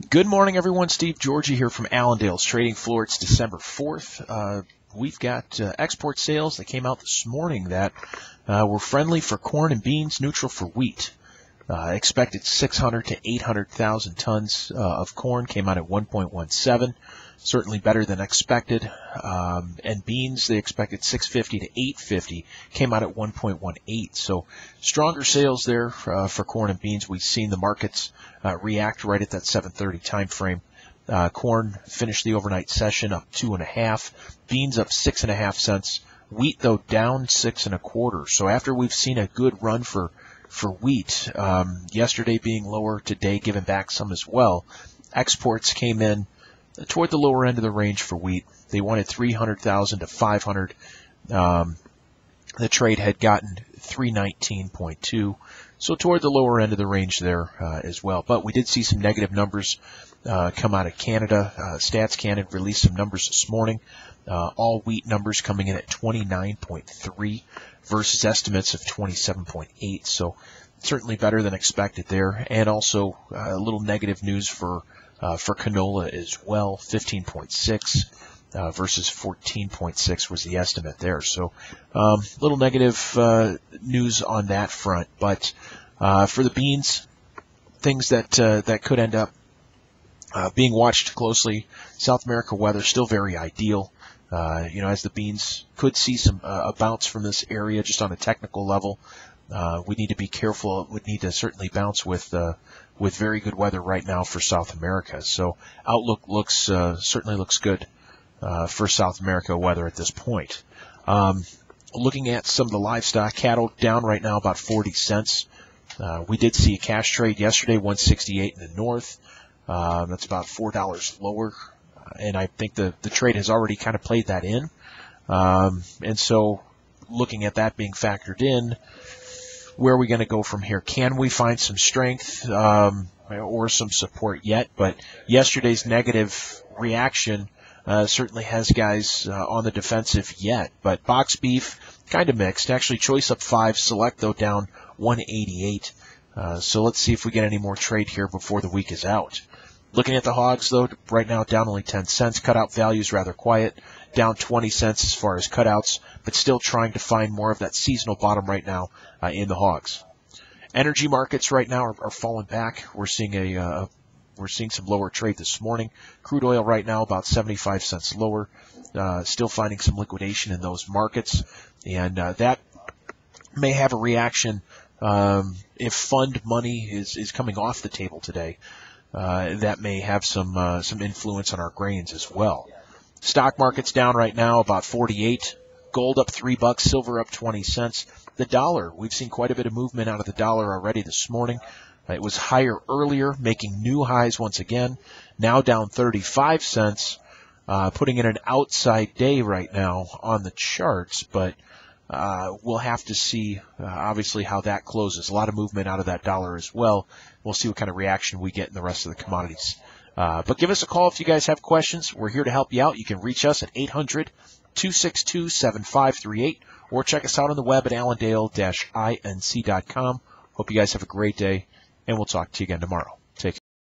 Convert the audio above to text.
Good morning, everyone. Steve Georgie here from Allendale's trading floor. It's December 4th. We've got export sales that came out this morning that were friendly for corn and beans, neutral for wheat. Expected 600 to 800,000 tons of corn, came out at 1.17, certainly better than expected. And beans, they expected 650 to 850, came out at 1.18. So stronger sales there for corn and beans. We've seen the markets react right at that 7:30 time frame. Corn finished the overnight session up 2.5, beans up 6.5 cents. Wheat, though, down 6.25. So after we've seen a good run for wheat, yesterday being lower, today giving back some as well, exports came in toward the lower end of the range for wheat. They wanted 300,000 to 500. The trade had gotten 319.2, so toward the lower end of the range there as well. But we did see some negative numbers come out of Canada. Stats Canada released some numbers this morning. All wheat numbers coming in at 29.3 versus estimates of 27.8. So certainly better than expected there. And also a little negative news for canola as well. 15.6 versus 14.6 was the estimate there. So little negative news on that front. But for the beans, things that could end up being watched closely. South America weather still very ideal. As the beans could see some a bounce from this area just on a technical level. We need to be careful. It would need to certainly bounce with very good weather right now for South America. So outlook certainly looks good for South America weather at this point. Looking at some of the livestock, cattle down right now about 40 cents. We did see a cash trade yesterday, 168 in the north. That's about $4 lower. And I think the trade has already kind of played that in. And so looking at that being factored in, where are we going to go from here? Can we find some strength or some support yet? But yesterday's negative reaction certainly has guys on the defensive yet. But box beef, kind of mixed. Actually, choice up 5, select, though, down 188. So let's see if we get any more trade here before the week is out. Looking at the hogs, though, right now down only 10 cents. Cutout values rather quiet, down 20 cents as far as cutouts, but still trying to find more of that seasonal bottom right now in the hogs. Energy markets right now are falling back. We're seeing some lower trade this morning. Crude oil right now about 75 cents lower. Still finding some liquidation in those markets, and that may have a reaction if fund money is coming off the table today. That may have some influence on our grains as well. Stock market's down right now about 48. Gold up $3, silver up 20 cents. The dollar, we've seen quite a bit of movement out of the dollar already this morning. It was higher earlier, making new highs once again. Now down 35 cents, putting in an outside day right now on the charts, but we'll have to see, obviously, how that closes. A lot of movement out of that dollar as well. We'll see what kind of reaction we get in the rest of the commodities. But give us a call if you guys have questions. We're here to help you out. You can reach us at 800-262-7538 or check us out on the web at allendale-inc.com. Hope you guys have a great day, and we'll talk to you again tomorrow.